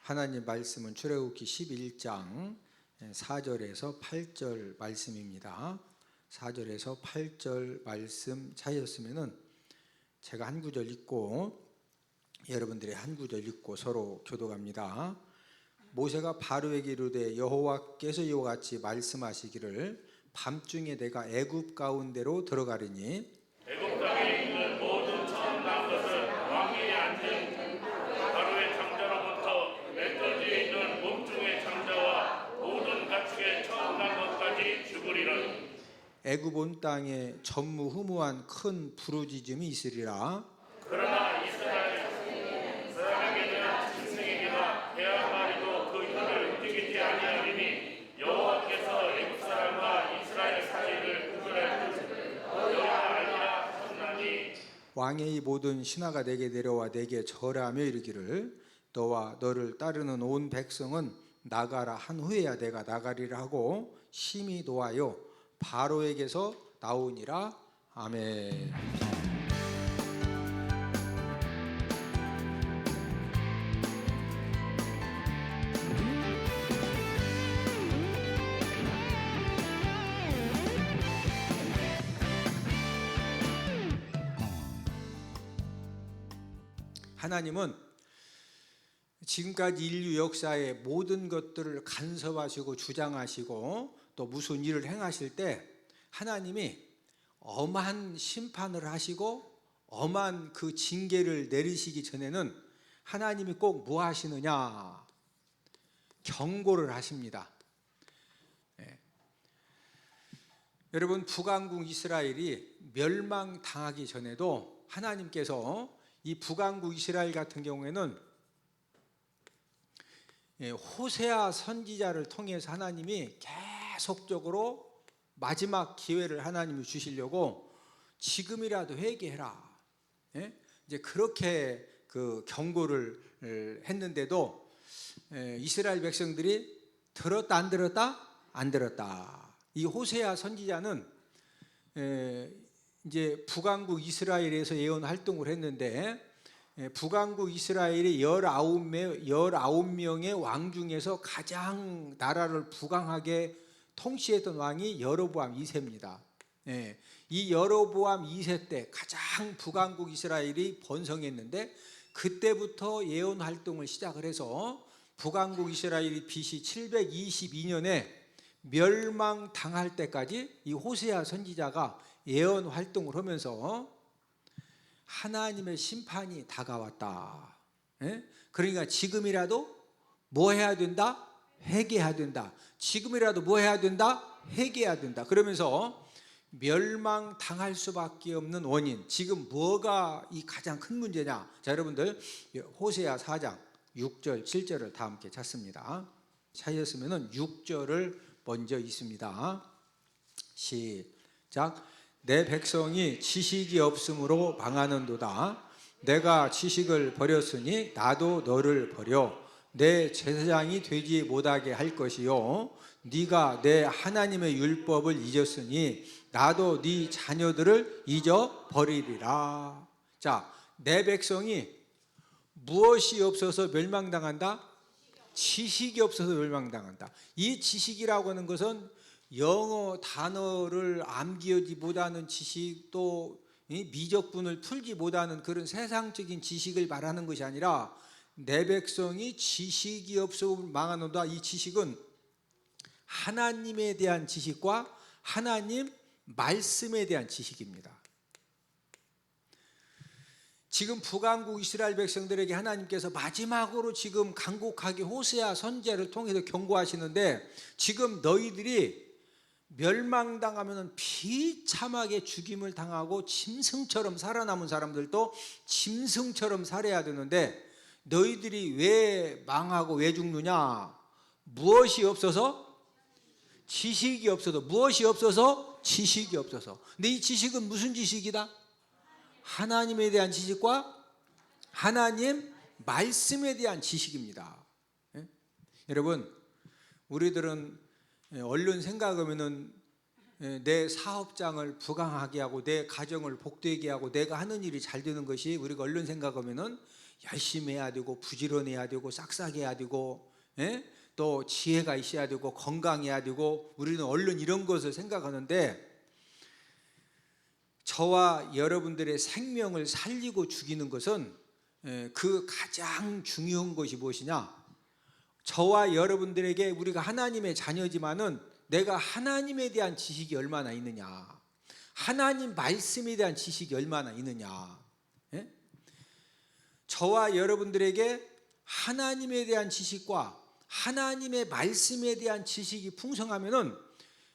하나님 말씀은 출애굽기 11장 4절에서 8절 말씀입니다. 4절에서 8절 말씀 차이였으면은 제가 한 구절 읽고 여러분들이 한 구절 읽고 서로 교독합니다. 모세가 바로에게 이르되 여호와께서 이와 같이 말씀하시기를 밤중에 내가 애굽 가운데로 들어가리니 애굽 땅에 있는 모든 처음 난 것을 왕위에 앉은 바로의 장자로부터 맷돌지에 있는 몸중의 장자와 모든 가축의 처음 난 것까지 죽으리라. 애굽 온 땅에 전무후무한 큰 부르짖음이 있으리라. 그러나 이스라엘 사람에게 대한 짐승에게나 개 한 마리도 그 혀를 움직이지 아니하리니 여호와께서 애굽 사람과 이스라엘 사이를 구별할 것을 너희가 알리라 하셨나니. 왕의 이 모든 신하가 내게 내려와 내게 절하며 이르기를 너와 너를 따르는 온 백성은 나가라 한 후에야 내가 나가리라 하고 심히 노하여 바로에게서 나오니라. 아멘. 하나님은 지금까지 인류 역사의 모든 것들을 간섭하시고 주장하시고 또 무슨 일을 행하실 때 하나님이 엄한 심판을 하시고 엄한 그 징계를 내리시기 전에는 하나님이 꼭 뭐 하시느냐? 경고를 하십니다. 여러분, 북왕국 이스라엘이 멸망당하기 전에도 하나님께서 이 북왕국 이스라엘 같은 경우에는 호세아 선지자를 통해서 하나님이 계속적으로 마지막 기회를 하나님이 주시려고 지금이라도 회개해라. 이제 그렇게 그 경고를 했는데도 이스라엘 백성들이 들었다 안 들었다? 안 들었다. 이 호세아 선지자는 이제 북왕국 이스라엘에서 예언 활동을 했는데 북왕국 이스라엘이 19명의 왕 중에서 가장 나라를 부강하게 통치했던 왕이 여로보암 2세입니다. 이 여로보암 2세 때 가장 북왕국 이스라엘이 번성했는데 그때부터 예언 활동을 시작을 해서 북왕국 이스라엘이 BC 722년에 멸망당할 때까지 이 호세아 선지자가 예언 활동을 하면서 하나님의 심판이 다가왔다. 그러니까 지금이라도 뭐 해야 된다? 회개해야 된다. 지금이라도 뭐 해야 된다? 회개해야 된다. 그러면서 멸망당할 수밖에 없는 원인, 지금 뭐가 이 가장 큰 문제냐? 자, 여러분들 호세아 4장 6절 7절을 다 함께 찾습니다. 찾으셨으면 6절을 먼저 읽습니다. 시작. 내 백성이 지식이 없으므로 망하는도다. 내가 지식을 버렸으니 나도 너를 버려 내 제사장이 되지 못하게 할 것이요 네가 내 하나님의 율법을 잊었으니 나도 네 자녀들을 잊어버리리라. 자, 내 백성이 무엇이 없어서 멸망당한다? 지식이 없어서 멸망당한다. 이 지식이라고 하는 것은 영어 단어를 암기하지 못하는 지식, 또 미적분을 풀지 못하는 그런 세상적인 지식을 말하는 것이 아니라 내 백성이 지식이 없어 망하노다. 이 지식은 하나님에 대한 지식과 하나님 말씀에 대한 지식입니다. 지금 북왕국 이스라엘 백성들에게 하나님께서 마지막으로 지금 간곡하게 호세아 선지자를 통해서 경고하시는데 지금 너희들이 멸망당하면 비참하게 죽임을 당하고 짐승처럼 살아남은 사람들도 짐승처럼 살아야 되는데 너희들이 왜 망하고 왜 죽느냐? 무엇이 없어서? 지식이 없어서. 무엇이 없어서? 지식이 없어서. 근데 이 지식은 무슨 지식이다? 하나님에 대한 지식과 하나님 말씀에 대한 지식입니다. 여러분, 우리들은 얼른 생각하면은 내 사업장을 부강하게 하고 내 가정을 복되게 하고 내가 하는 일이 잘 되는 것이 우리가 얼른 생각하면은 열심히 해야 되고 부지런해야 되고 싹싹해야 되고, 예? 또 지혜가 있어야 되고 건강해야 되고, 우리는 얼른 이런 것을 생각하는데, 저와 여러분들의 생명을 살리고 죽이는 것은 그 가장 중요한 것이 무엇이냐? 저와 여러분들에게, 우리가 하나님의 자녀지만은 내가 하나님에 대한 지식이 얼마나 있느냐, 하나님 말씀에 대한 지식이 얼마나 있느냐. 예? 저와 여러분들에게 하나님에 대한 지식과 하나님의 말씀에 대한 지식이 풍성하면은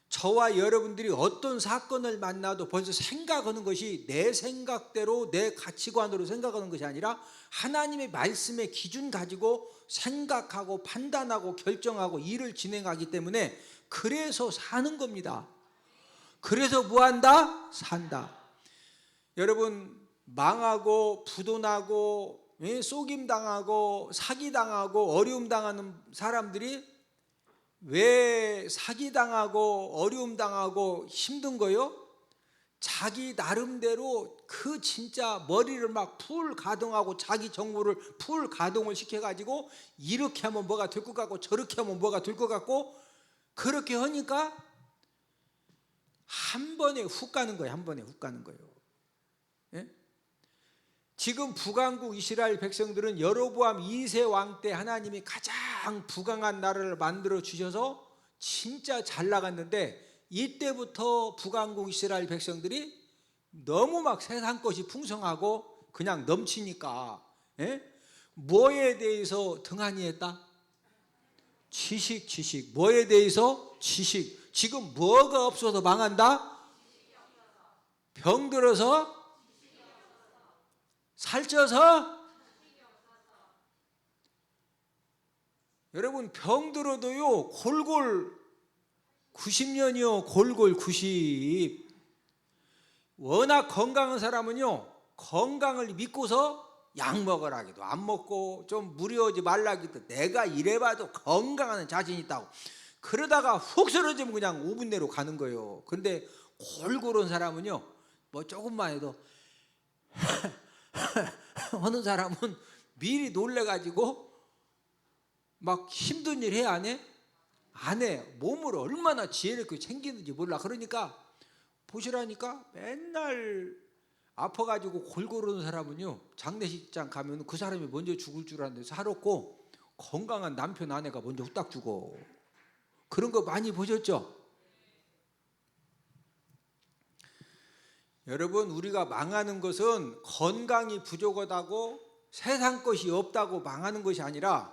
저와 여러분들이 어떤 사건을 만나도 벌써 생각하는 것이 내 생각대로, 내 가치관으로 생각하는 것이 아니라 하나님의 말씀의 기준 가지고 생각하고 판단하고 결정하고 일을 진행하기 때문에, 그래서 사는 겁니다. 그래서 뭐한다? 산다. 여러분, 망하고 부도나고 속임당하고 사기당하고 어려움당하는 사람들이 왜 사기당하고 어려움당하고 힘든 거요? 자기 나름대로 그 진짜 머리를 막 풀 가동하고 자기 정보를 풀 가동을 시켜가지고 이렇게 하면 뭐가 될 것 같고 저렇게 하면 뭐가 될 것 같고, 그렇게 하니까 한 번에 훅 가는 거예요. 한 번에 훅 가는 거예요. 예? 지금 북왕국 이스라엘 백성들은 여로보암 2세 왕 때 하나님이 가장 부강한 나라를 만들어 주셔서 진짜 잘 나갔는데, 이때부터 북왕국 이스라엘 백성들이 너무 막 세상 것이 풍성하고 그냥 넘치니까, 예? 뭐에 대해서 등한히 했다? 지식. 뭐에 대해서? 지식. 지금 뭐가 없어서 망한다? 병들어서? 살쪄서? 여러분, 병들어도요 골골 90년이요 골골 90. 워낙 건강한 사람은요 건강을 믿고서 약 먹으라 해도 안 먹고, 좀 무리하지 말라 해도 내가 이래봐도 건강한 자신 있다고 그러다가 훅 쓰러지면 그냥 5분 내로 가는 거예요. 그런데 골골한 사람은요 뭐 조금만 해도 하는 사람은 미리 놀래가지고 막 힘든 일 해 안 해? 안 해. 몸을 얼마나 지혜롭게 챙기는지 몰라. 그러니까 보시라니까 맨날 아파가지고 골고루는 사람은요 장례식장 가면 그 사람이 먼저 죽을 줄 알았는데 살았고, 건강한 남편 아내가 먼저 후딱 죽어. 그런 거 많이 보셨죠? 여러분, 우리가 망하는 것은 건강이 부족하다고 세상 것이 없다고 망하는 것이 아니라,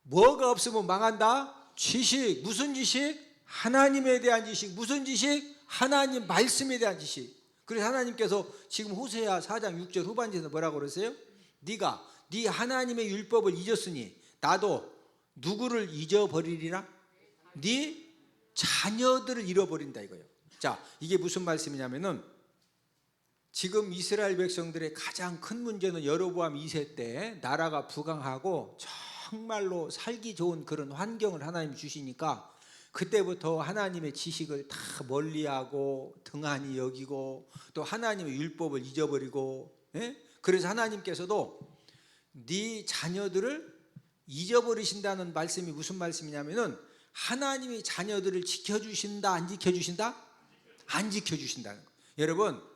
뭐가 없으면 망한다? 지식. 무슨 지식? 하나님에 대한 지식. 무슨 지식? 하나님 말씀에 대한 지식. 그래서 하나님께서 지금 호세아 4장 6절 후반절에서 뭐라고 그러세요? 네가 네 하나님의 율법을 잊었으니 나도 누구를 잊어버리리라? 네 자녀들을 잃어버린다 이거예요. 자, 이게 무슨 말씀이냐면은, 지금 이스라엘 백성들의 가장 큰 문제는 여로보암 2세 때 나라가 부강하고 정말로 살기 좋은 그런 환경을 하나님이 주시니까, 그때부터 하나님의 지식을 다 멀리하고 등한히 여기고 또 하나님의 율법을 잊어버리고, 예? 그래서 하나님께서도 네 자녀들을 잊어버리신다는 말씀이 무슨 말씀이냐면은, 하나님이 자녀들을 지켜주신다 안 지켜주신다? 안 지켜주신다는 거예요. 여러분,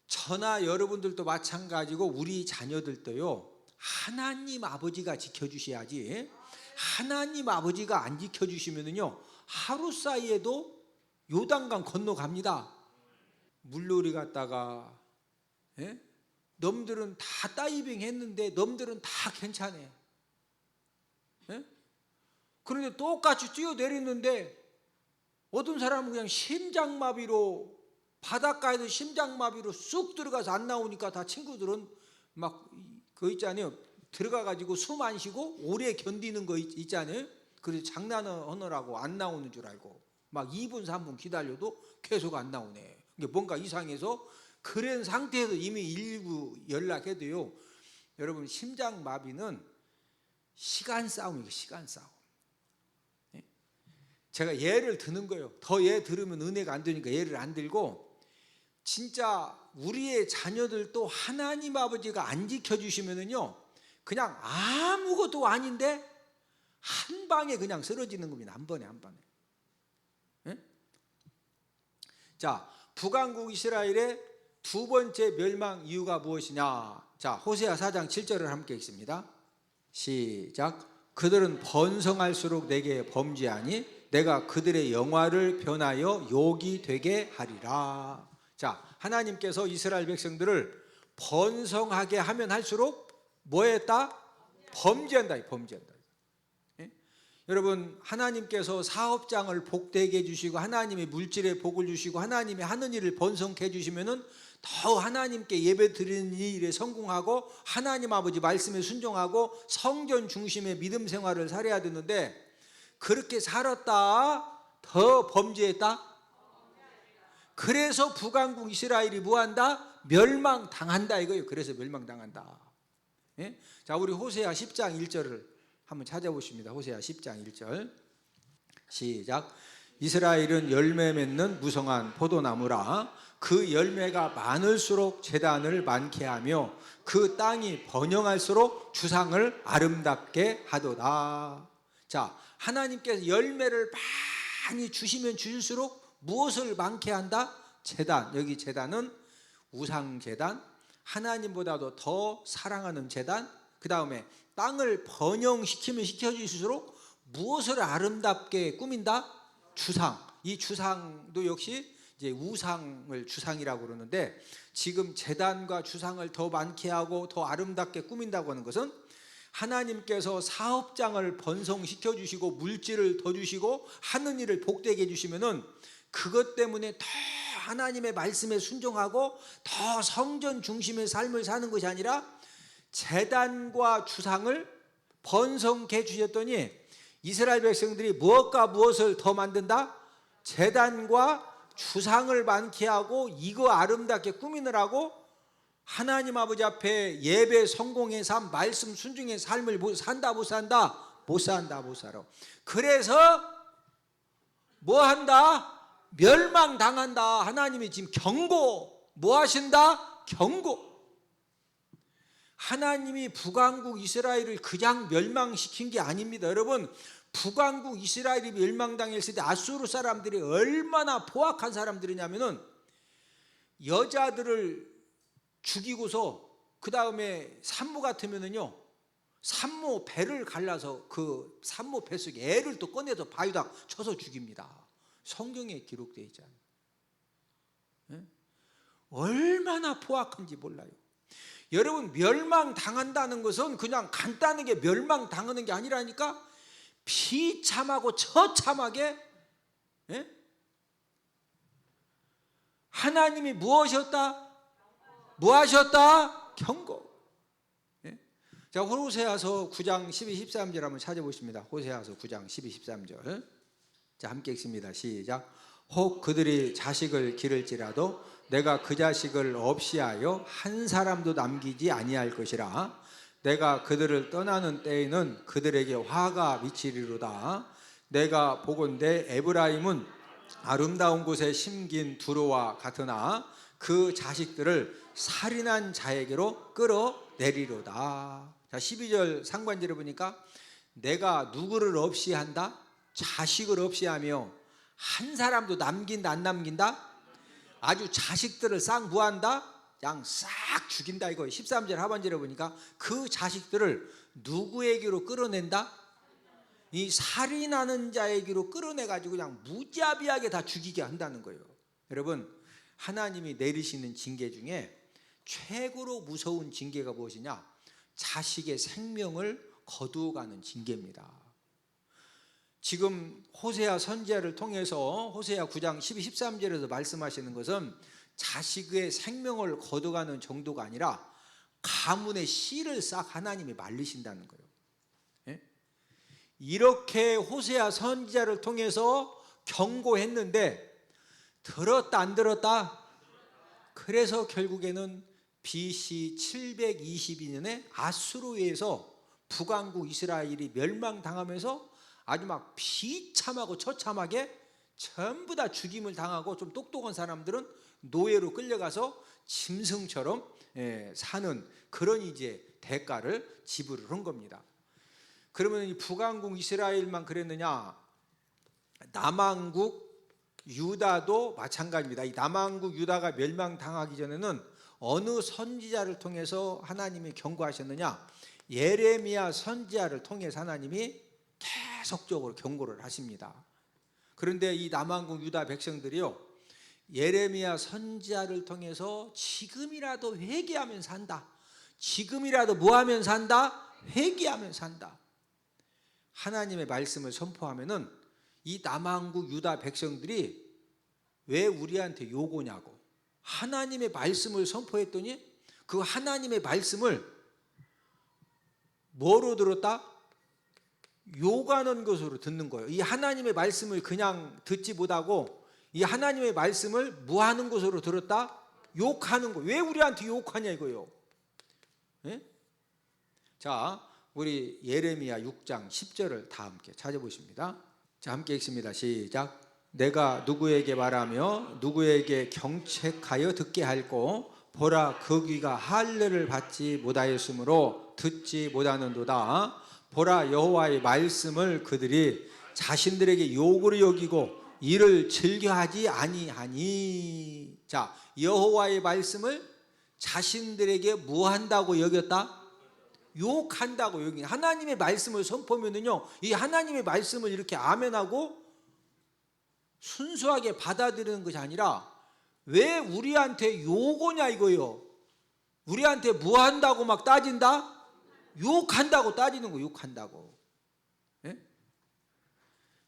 저나 여러분들도 마찬가지고 우리 자녀들도요 하나님 아버지가 지켜주셔야지, 하나님 아버지가 안 지켜주시면은요 하루 사이에도 요단강 건너갑니다. 물놀이 갔다가, 예? 놈들은 다 다이빙 했는데 놈들은 다 괜찮아. 예? 그런데 똑같이 뛰어내리는데 어떤 사람은 그냥 심장마비로, 바닷가에도 심장마비로 쑥 들어가서 안 나오니까 다 친구들은 막 그거 있잖아요. 들어가가지고 숨 안 쉬고 오래 견디는 거 있잖아요. 그래서 장난하느라고 안 나오는 줄 알고 막 2분 3분 기다려도 계속 안 나오네. 이게 뭔가 이상해서 그런 상태에서 이미 119 연락해도요, 여러분 심장마비는 시간 싸움이에요. 시간 싸움. 제가 예를 드는 거예요. 더 예 들으면 은혜가 안 되니까 예를 안 들고, 진짜 우리의 자녀들도 하나님 아버지가 안 지켜주시면은요, 그냥 아무것도 아닌데 한 방에 그냥 쓰러지는 겁니다. 한 번에 한 방에. 예? 자, 북왕국 이스라엘의 두 번째 멸망 이유가 무엇이냐? 자, 호세아 4장 7절을 함께 읽습니다. 시작. 그들은 번성할수록 내게 범죄하니 내가 그들의 영화를 변하여 욕이 되게 하리라. 자, 하나님께서 이스라엘 백성들을 번성하게 하면 할수록 뭐 했다? 범죄한다. 범죄한다. 예? 여러분, 하나님께서 사업장을 복되게 해주시고 하나님의 물질에 복을 주시고 하나님이 하는 일을 번성케 해주시면은 더 하나님께 예배 드리는 일에 성공하고 하나님 아버지 말씀에 순종하고 성전 중심의 믿음 생활을 살아야 되는데, 그렇게 살았다 더 범죄했다. 그래서 북왕국 이스라엘이 뭐한다? 멸망당한다 이거예요. 그래서 멸망당한다. 예? 자, 우리 호세아 10장 1절을 한번 찾아보십니다. 호세아 10장 1절 시작. 이스라엘은 열매 맺는 무성한 포도나무라. 그 열매가 많을수록 제단을 많게 하며 그 땅이 번영할수록 주상을 아름답게 하도다. 자, 하나님께서 열매를 많이 주시면 주실수록 무엇을 많게 한다? 제단. 여기 제단은 우상제단, 하나님보다도 더 사랑하는 제단, 그 다음에 땅을 번영시키면 시켜주실수록 무엇을 아름답게 꾸민다? 주상. 이 주상도 역시 이제 우상을 주상이라고 그러는데, 지금 제단과 주상을 더 많게 하고 더 아름답게 꾸민다고 하는 것은 하나님께서 사업장을 번성시켜 주시고 물질을 더 주시고 하는 일을 복되게 해주시면은 그것 때문에 더 하나님의 말씀에 순종하고 더 성전 중심의 삶을 사는 것이 아니라 제단과 주상을 번성케 해주셨더니 이스라엘 백성들이 무엇과 무엇을 더 만든다? 제단과 주상을 많게 하고 이거 아름답게 꾸미느라고 하나님 아버지 앞에 예배 성공의 삶, 말씀 순종의 삶을 산다 못 산다? 못 산다 못 살아. 그래서 뭐 한다? 멸망당한다. 하나님이 지금 경고. 뭐 하신다? 경고. 하나님이 북왕국 이스라엘을 그냥 멸망시킨 게 아닙니다. 여러분, 북왕국 이스라엘이 멸망당했을 때 아수르 사람들이 얼마나 포악한 사람들이냐면은 여자들을 죽이고서 그 다음에 산모 같으면은요, 산모 배를 갈라서 그 산모 뱃속에 애를 또 꺼내서 바위다 쳐서 죽입니다. 성경에 기록되어 있잖아요. 네? 얼마나 포악한지 몰라요. 여러분, 멸망당한다는 것은 그냥 간단하게 멸망당하는 게 아니라니까 비참하고 처참하게. 예? 하나님이 무엇이었다? 무엇이었다? 경고. 예? 자, 호세아서 9장 12, 13절 한번 찾아보십니다. 호세아서 9장 12, 13절. 자, 함께 읽습니다. 시작. 혹 그들이 자식을 기를지라도 내가 그 자식을 없이 하여 한 사람도 남기지 아니할 것이라. 내가 그들을 떠나는 때에는 그들에게 화가 미치리로다. 내가 보건대 에브라임은 아름다운 곳에 심긴 두루와 같으나 그 자식들을 살인한 자에게로 끌어내리로다. 자, 12절 상반절에 보니까 내가 누구를 없이 한다? 자식을 없이 하며 한 사람도 남긴다 안 남긴다? 아주 자식들을 싹 무한다? 그냥 싹 죽인다 이거. 13절 하반절에 보니까 그 자식들을 누구에게로 끌어낸다? 이 살인하는 자에게로 끌어내가지고 그냥 무자비하게 다 죽이게 한다는 거예요. 여러분, 하나님이 내리시는 징계 중에 최고로 무서운 징계가 무엇이냐? 자식의 생명을 거두어가는 징계입니다. 지금 호세아 선지자를 통해서 호세아 9장 12, 13절에서 말씀하시는 것은 자식의 생명을 거둬가는 정도가 아니라 가문의 씨를 싹 하나님이 말리신다는 거예요. 예? 이렇게 호세아 선지자를 통해서 경고했는데 들었다 안 들었다? 그래서 결국에는 BC 722년에 아수르에서 북왕국 이스라엘이 멸망당하면서 아주 막 비참하고 처참하게 전부 다 죽임을 당하고 좀 똑똑한 사람들은 노예로 끌려가서 짐승처럼 사는 그런 이제 대가를 지불을 한 겁니다. 그러면 이 북왕국 이스라엘만 그랬느냐? 남왕국 유다도 마찬가지입니다. 이 남왕국 유다가 멸망당하기 전에는 어느 선지자를 통해서 하나님이 경고하셨느냐? 예레미야 선지자를 통해서 하나님이 계속적으로 경고를 하십니다. 그런데 이 남왕국 유다 백성들이요, 예레미야 선지자를 통해서 지금이라도 회개하면 산다, 지금이라도 뭐하면 산다? 회개하면 산다. 하나님의 말씀을 선포하면은 이 남왕국 유다 백성들이 왜 우리한테 요구냐고, 하나님의 말씀을 선포했더니 그 하나님의 말씀을 뭐로 들었다? 욕하는 것으로 듣는 거예요. 이 하나님의 말씀을 그냥 듣지 못하고 이 하나님의 말씀을 뭐 하는 것으로 들었다? 욕하는 거. 왜 우리한테 욕하냐 이거요. 예? 자, 우리 예레미야 6장 10절을 다 함께 찾아보십니다. 자, 함께 읽습니다. 시작. 내가 누구에게 말하며 누구에게 경책하여 듣게 할꼬, 보라 그 귀가 할례를 받지 못하였으므로 듣지 못하는도다. 보라 여호와의 말씀을 그들이 자신들에게 욕으로 여기고 이를 즐겨하지 아니하니. 자, 여호와의 말씀을 자신들에게 무한다고 여겼다? 욕한다고 여기. 하나님의 말씀을 선포하면은요, 이 하나님의 말씀을 이렇게 아멘하고 순수하게 받아들이는 것이 아니라 왜 우리한테 욕오냐 이거요. 우리한테 무한다고 막 따진다? 욕한다고 따지는 거, 욕한다고. 예?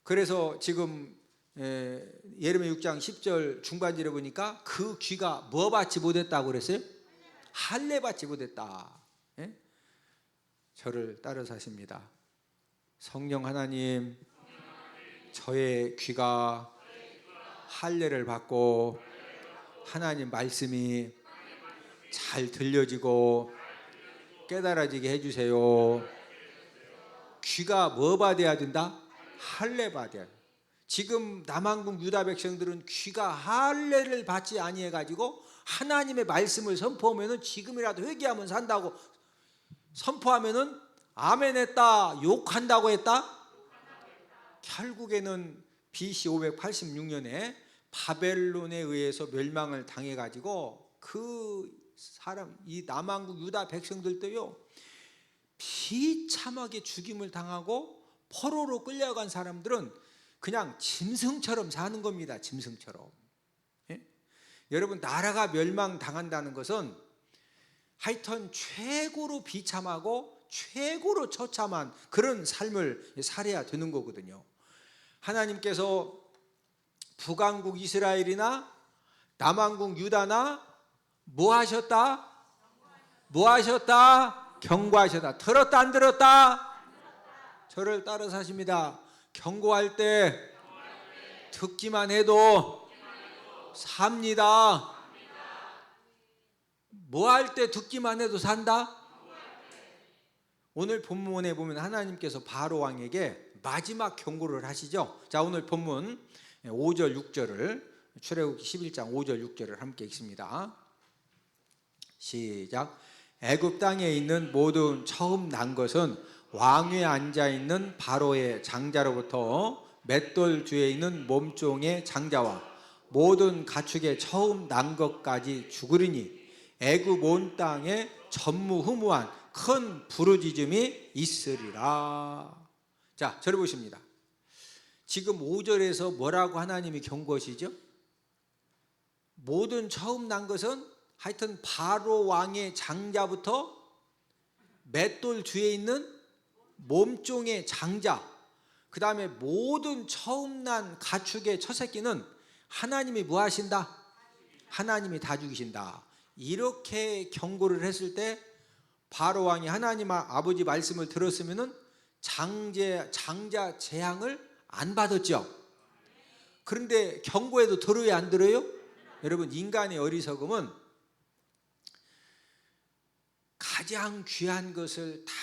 그래서 지금 예레미야 6장 10절 중반절에 보니까 그 귀가 뭐 받지 못했다고 그랬어요? 할례 받지 못했다. 예? 저를 따라서 하십니다. 성령 하나님, 저의 귀가 할례를 받고 하나님 말씀이 잘 들려지고 깨달아지게 해주세요. 귀가 뭐 받아야 된다? 할례 받아야. 지금 남왕국 유다 백성들은 귀가 할례를 받지 아니해 가지고 하나님의 말씀을 선포하면은 지금이라도 회개하면 산다고 선포하면은 아멘 했다, 욕한다고 했다. 결국에는 BC 586년에 바벨론에 의해서 멸망을 당해 가지고 그 사람, 이 남왕국 유다 백성들도요 비참하게 죽임을 당하고 포로로 끌려간 사람들은 그냥 짐승처럼 사는 겁니다. 짐승처럼. 예? 여러분, 나라가 멸망당한다는 것은 하여튼 최고로 비참하고 최고로 처참한 그런 삶을 살아야 되는 거거든요. 하나님께서 북왕국 이스라엘이나 남왕국 유다나 뭐 하셨다? 뭐 하셨다? 경고하셨다. 들었다 안 들었다? 저를 따라서 하십니다. 경고할 때 듣기만 해도 삽니다. 뭐 할 때 듣기만 해도 산다? 오늘 본문에 보면 하나님께서 바로 왕에게 마지막 경고를 하시죠. 자, 오늘 본문 5절 6절을 출애굽기 11장 5절 6절을 함께 읽습니다. 시작. 애굽 땅에 있는 모든 처음 난 것은 왕위에 앉아 있는 바로의 장자로부터 맷돌 뒤에 있는 몸종의 장자와 모든 가축의 처음 난 것까지 죽으리니 애굽 온 땅에 전무후무한 큰 부르짖음이 있으리라. 자, 저를 보십니다. 지금 5절에서 뭐라고 하나님이 경고하시죠? 모든 처음 난 것은 하여튼 바로 왕의 장자부터 맷돌 뒤에 있는 몸종의 장자, 그 다음에 모든 처음 난 가축의 첫 새끼는 하나님이 뭐 하신다? 하나님이 다 죽이신다. 이렇게 경고를 했을 때 바로 왕이 하나님 아버지 말씀을 들었으면은 장자 재앙을 안 받았죠. 그런데 경고에도 들어요, 안 들어요? 여러분, 인간의 어리석음은 가장 귀한 것을 다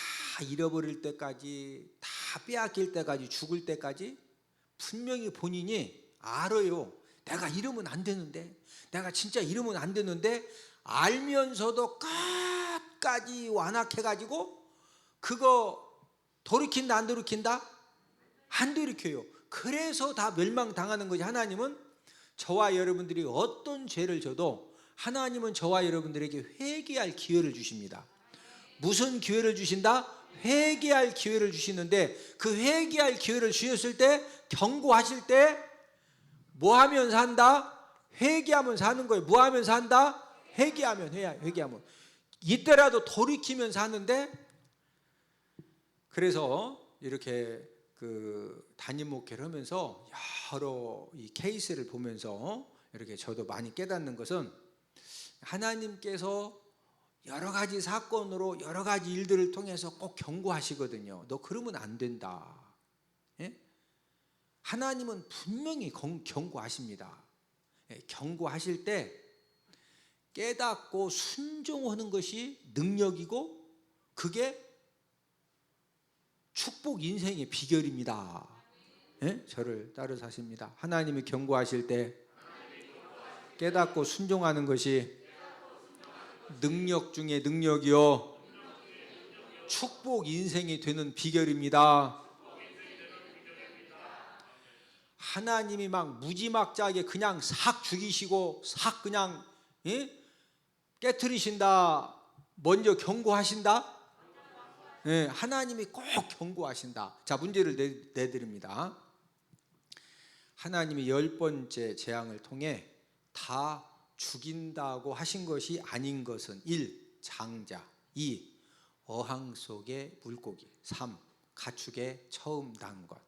잃어버릴 때까지, 다 빼앗길 때까지, 죽을 때까지 분명히 본인이 알아요. 내가 이러면 안 되는데, 내가 진짜 이러면 안 되는데, 알면서도 끝까지 완악해가지고 그거 돌이킨다 안 돌이킨다? 안 돌이켜요. 그래서 다 멸망당하는 거지. 하나님은 저와 여러분들이 어떤 죄를 져도 하나님은 저와 여러분들에게 회개할 기회를 주십니다. 무슨 기회를 주신다? 회개할 기회를 주시는데, 그 회개할 기회를 주셨을 때, 경고하실 때 뭐 하면 산다? 회개하면 사는 거예요. 뭐 하면 산다? 회개하면. 이때라도 돌이키면 사는데, 그래서 이렇게 그 담임 목회를 하면서 여러 이 케이스를 보면서 이렇게 저도 많이 깨닫는 것은, 하나님께서 여러 가지 사건으로 여러 가지 일들을 통해서 꼭 경고하시거든요. 너 그러면 안 된다. 예? 하나님은 분명히 경고하십니다. 예, 경고하실 때 깨닫고 순종하는 것이 능력이고, 그게 축복 인생의 비결입니다. 예? 저를 따라 사십니다. 하나님이 경고하실 때 깨닫고 순종하는 것이 능력 중에 능력이요, 축복 인생이 되는 비결입니다. 하나님이 막 무지막지하게 그냥 싹 죽이시고 싹 그냥 깨트리신다, 먼저 경고하신다. 하나님이 꼭 경고하신다. 자, 문제를 내드립니다. 하나님이 10번째 재앙을 통해 다 죽인다고 하신 것이 아닌 것은 1. 장자, 2. 어항 속의 물고기, 3. 가축의 처음 난 것.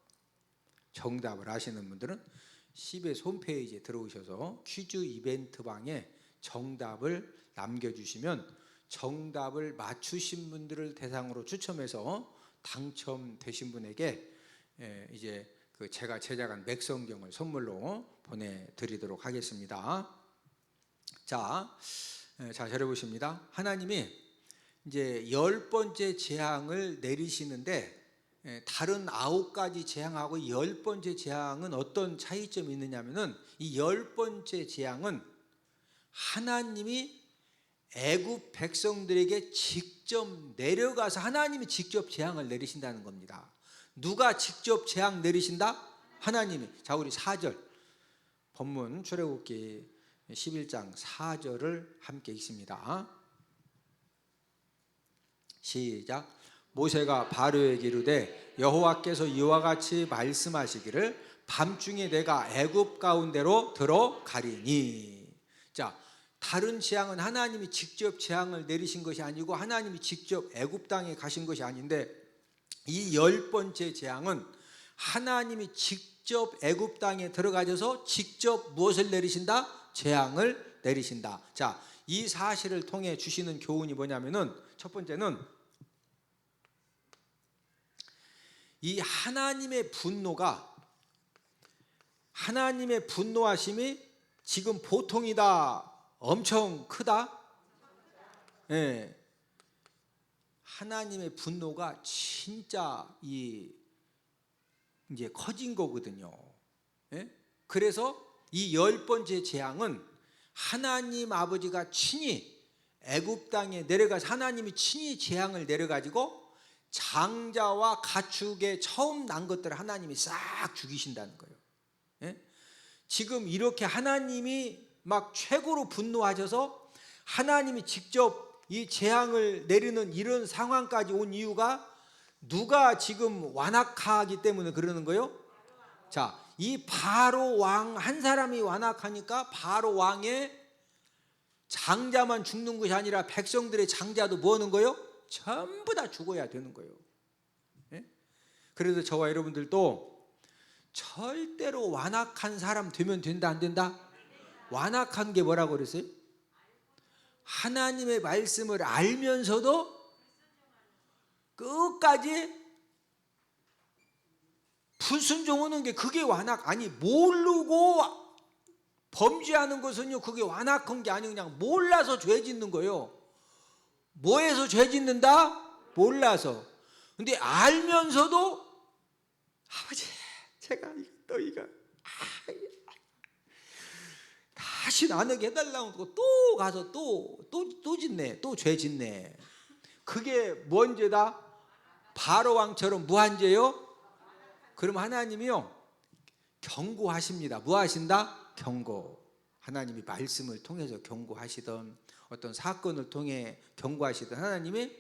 정답을 아시는 분들은 CBS 홈페이지에 들어오셔서 퀴즈 이벤트 방에 정답을 남겨주시면 정답을 맞추신 분들을 대상으로 추첨해서 당첨되신 분에게 이제 그 제가 제작한 맥성경을 선물로 보내드리도록 하겠습니다. 자, 잘 보십니다. 하나님이 이제 10번째 재앙을 내리시는데, 다른 9가지 재앙하고 10번째 재앙은 어떤 차이점이 있느냐면은, 이 10번째 재앙은 하나님이 애굽 백성들에게 직접 내려가서 하나님이 직접 재앙을 내리신다는 겁니다. 누가 직접 재앙 내리신다? 하나님이. 자, 우리 4절 본문 출애굽기 11장 4절을 함께 읽습니다. 시작. 모세가 바로에게 이르되 여호와께서 이와 같이 말씀하시기를 밤중에 내가 애굽 가운데로 들어가리니. 자, 다른 재앙은 하나님이 직접 재앙을 내리신 것이 아니고 하나님이 직접 애굽 땅에 가신 것이 아닌데, 이 10번째 재앙은 하나님이 직접 애굽 땅에 들어가셔서 직접 무엇을 내리신다? 재앙을 내리신다. 자, 이 사실을 통해 주시는 교훈이 뭐냐면은, 첫 번째는 이 하나님의 분노하심이 지금 보통이다, 엄청 크다? 예. 하나님의 분노가 진짜 이제 커진 거거든요. 예? 그래서 이 10번째 재앙은 하나님 아버지가 친히 애굽 땅에 내려가서 하나님이 친히 재앙을 내려가지고 장자와 가축의 처음 난 것들을 하나님이 싹 죽이신다는 거예요. 예? 지금 이렇게 하나님이 막 최고로 분노하셔서 하나님이 직접 이 재앙을 내리는 이런 상황까지 온 이유가, 누가 지금 완악하기 때문에 그러는 거예요? 자, 이 바로 왕 한 사람이 완악하니까 바로 왕의 장자만 죽는 것이 아니라 백성들의 장자도 뭐 하는 거예요? 전부 다 죽어야 되는 거예요. 예? 그래서 저와 여러분들도 절대로 완악한 사람 되면 된다, 안 된다? 완악한 게 뭐라고 그랬어요? 하나님의 말씀을 알면서도 끝까지 불순종하는 게, 그게 완악. 아니, 모르고 범죄하는 것은요, 그게 완악한 게 아니고 그냥 몰라서 죄 짓는 거예요. 뭐해서 죄 짓는다? 몰라서. 근데 알면서도, 아버지, 제가 너희가 다시 나누게 해달라고 하고 또 가서 또 짓네. 또 죄 짓네. 그게 뭔 죄다? 바로 왕처럼 무한죄요? 그럼 하나님이요 경고하십니다. 뭐 하신다? 경고. 하나님이 말씀을 통해서 경고하시던 어떤 사건을 통해 경고하시던 하나님이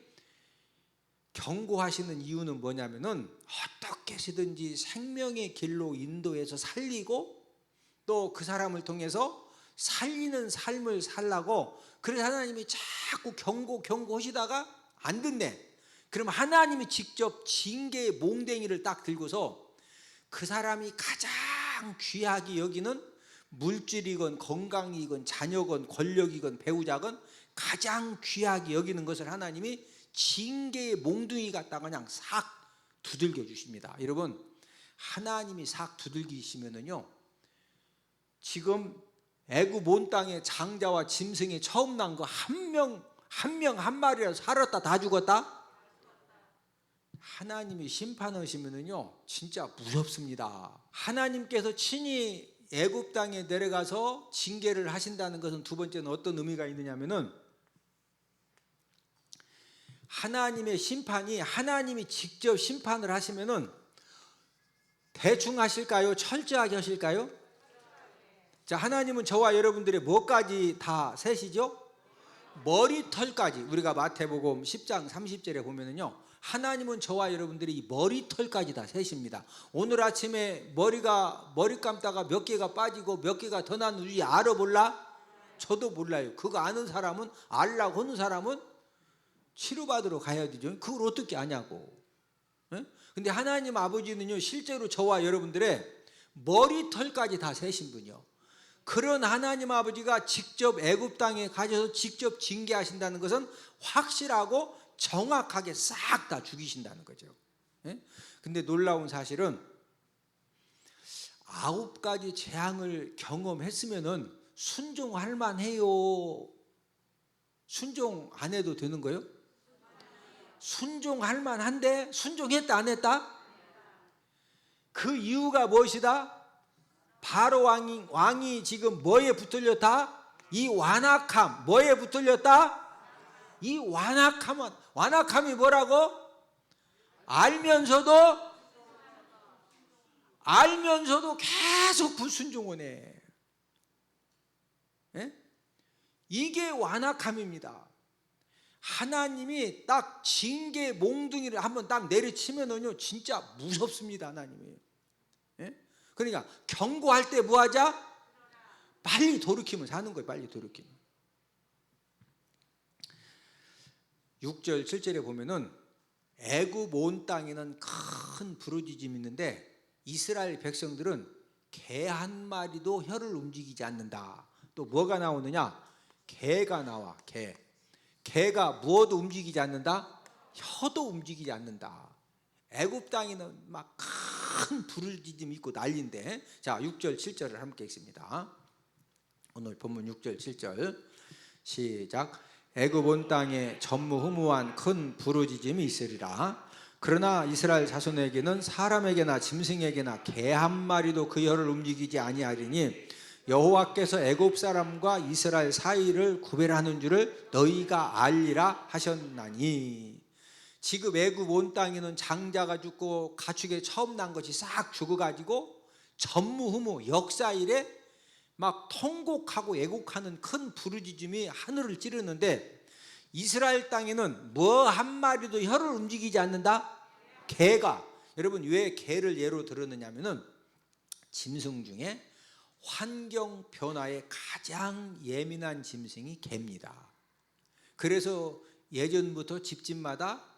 경고하시는 이유는 뭐냐면은 어떻게 해서든지 생명의 길로 인도해서 살리고 또 그 사람을 통해서 살리는 삶을 살라고. 그래서 하나님이 자꾸 경고하시다가 안 듣네. 그럼 하나님이 직접 징계의 몽댕이를 딱 들고서 그 사람이 가장 귀하게 여기는 물질이건 건강이건 자녀건 권력이건 배우자건 가장 귀하게 여기는 것을 하나님이 징계의 몽둥이 갖다가 그냥 싹 두들겨 주십니다. 여러분, 하나님이 싹 두들기시면은요, 지금 애굽 온 땅에 장자와 짐승이 처음 난 거 한 마리라도 살았다 다 죽었다? 하나님이 심판하시면은요 진짜 무섭습니다. 하나님께서 친히 애굽 땅에 내려가서 징계를 하신다는 것은 두 번째는 어떤 의미가 있느냐면은 하나님의 심판이 하나님이 직접 심판을 하시면은 대충 하실까요? 철저하게 하실까요? 자, 하나님은 저와 여러분들의 뭐까지 다 세시죠? 머리털까지. 우리가 마태복음 10장 30절에 보면은요 하나님은 저와 여러분들이 이 머리털까지 다 세십니다. 오늘 아침에 머리 감다가 몇 개가 빠지고 몇 개가 더 났는지 알아 몰라? 저도 몰라요. 그거 아는 사람은, 알라고 하는 사람은 치료받으러 가야 되죠. 그걸 어떻게 아냐고. 근데 하나님 아버지는요 실제로 저와 여러분들의 머리털까지 다 세신 분이요. 그런 하나님 아버지가 직접 애굽 땅에 가셔서 직접 징계하신다는 것은 확실하고 정확하게 싹 다 죽이신다는 거죠. 근데 놀라운 사실은 9가지 재앙을 경험했으면은 순종할 만해요? 순종 안 해도 되는 거예요? 순종할 만한데 순종했다 안 했다? 그 이유가 무엇이다? 바로 왕이 지금 뭐에 붙들렸다? 이 완악함. 뭐에 붙들렸다? 이 완악함이 뭐라고? 알면서도 계속 불순종을 해. 이게 완악함입니다. 하나님이 딱 징계 몽둥이를 한번 딱 내리치면은요 진짜 무섭습니다. 하나님이. 그러니까 경고할 때 뭐 하자? 빨리 돌이키면 사는 거예요. 빨리 돌이키면. 6절 7절에 보면은 애굽 온 땅에는 큰 부르짖음이 있는데 이스라엘 백성들은 개 한 마리도 혀를 움직이지 않는다. 또 뭐가 나오느냐? 개가 나와. 개가 무엇도 움직이지 않는다? 혀도 움직이지 않는다. 애굽 땅에는 막 큰 부르짖음이 있고 난리인데. 자, 6절 7절을 함께 읽습니다. 오늘 본문 6절 7절 시작. 애굽 온 땅에 전무후무한 큰 부르짖음이 있으리라. 그러나 이스라엘 자손에게는 사람에게나 짐승에게나 개 한 마리도 그 혀를 움직이지 아니하리니 여호와께서 애굽 사람과 이스라엘 사이를 구별하는 줄을 너희가 알리라 하셨나니. 지금 애굽 온 땅에는 장자가 죽고 가축에 처음 난 것이 싹 죽어가지고 전무후무 역사 이래 막 통곡하고 애곡하는 큰 부르짖음이 하늘을 찌르는데 이스라엘 땅에는 뭐 한 마리도 혀를 움직이지 않는다? 개가. 여러분 왜 개를 예로 들었느냐면은 짐승 중에 환경 변화에 가장 예민한 짐승이 개입니다. 그래서 예전부터 집집마다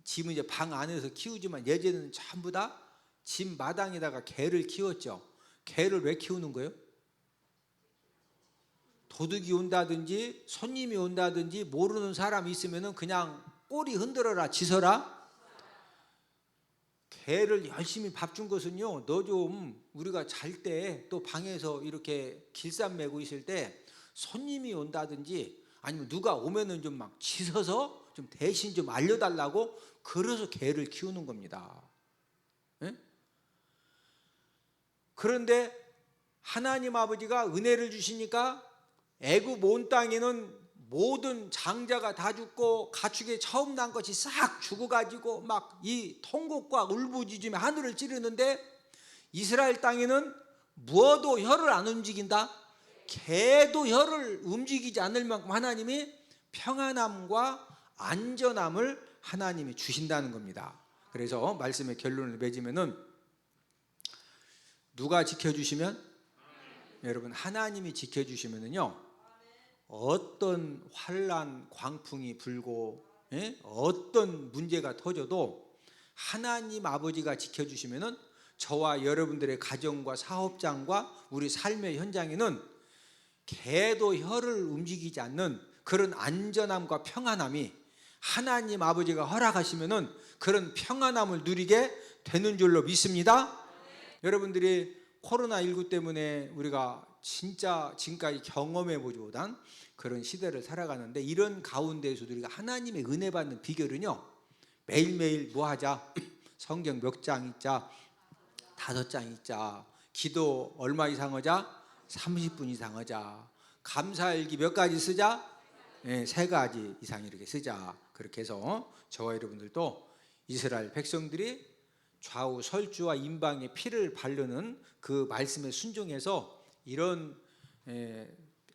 집은 이제 방 안에서 키우지만 예전에는 전부 다 집 마당에다가 개를 키웠죠. 개를 왜 키우는 거예요? 도둑이 온다든지 손님이 온다든지 모르는 사람이 있으면 그냥 꼬리 흔들어라 짖어라. 개를 열심히 밥 준 것은요, 너 좀 우리가 잘 때 또 방에서 이렇게 길쌈 메고 있을 때 손님이 온다든지 아니면 누가 오면은 좀 막 짖어서 좀 대신 좀 알려달라고, 그래서 개를 키우는 겁니다. 그런데 하나님 아버지가 은혜를 주시니까 애굽 온 땅에는 모든 장자가 다 죽고 가축에 처음 난 것이 싹 죽어가지고 막 이 통곡과 울부짖으며 하늘을 찌르는데, 이스라엘 땅에는 무어도 혀를 안 움직인다, 개도 혀를 움직이지 않을 만큼 하나님이 평안함과 안전함을 하나님이 주신다는 겁니다. 그래서 말씀의 결론을 맺으면은, 누가 지켜주시면, 여러분 하나님이 지켜주시면은요, 어떤 환난 광풍이 불고 어떤 문제가 터져도 하나님 아버지가 지켜주시면은 저와 여러분들의 가정과 사업장과 우리 삶의 현장에는 개도 혀를 움직이지 않는 그런 안전함과 평안함이 하나님 아버지가 허락하시면은 그런 평안함을 누리게 되는 줄로 믿습니다. 여러분들이 코로나19 때문에 우리가 진짜 지금까지 경험해 보지 못한 그런 시대를 살아가는데, 이런 가운데에서도 우리가 하나님의 은혜 받는 비결은요, 매일매일 뭐 하자? 성경 몇 장 읽자, 5장 읽자, 기도 얼마 이상 하자? 30분 이상 하자, 감사일기 몇 가지 쓰자? 3가지 이상 이렇게 쓰자. 그렇게 해서 저와 여러분들도 이스라엘 백성들이 좌우 설주와 임방의 피를 바르는 그 말씀에 순종해서 이런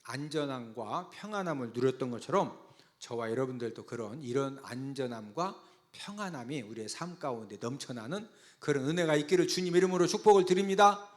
안전함과 평안함을 누렸던 것처럼 저와 여러분들도 이런 안전함과 평안함이 우리의 삶 가운데 넘쳐나는 그런 은혜가 있기를 주님 이름으로 축복을 드립니다.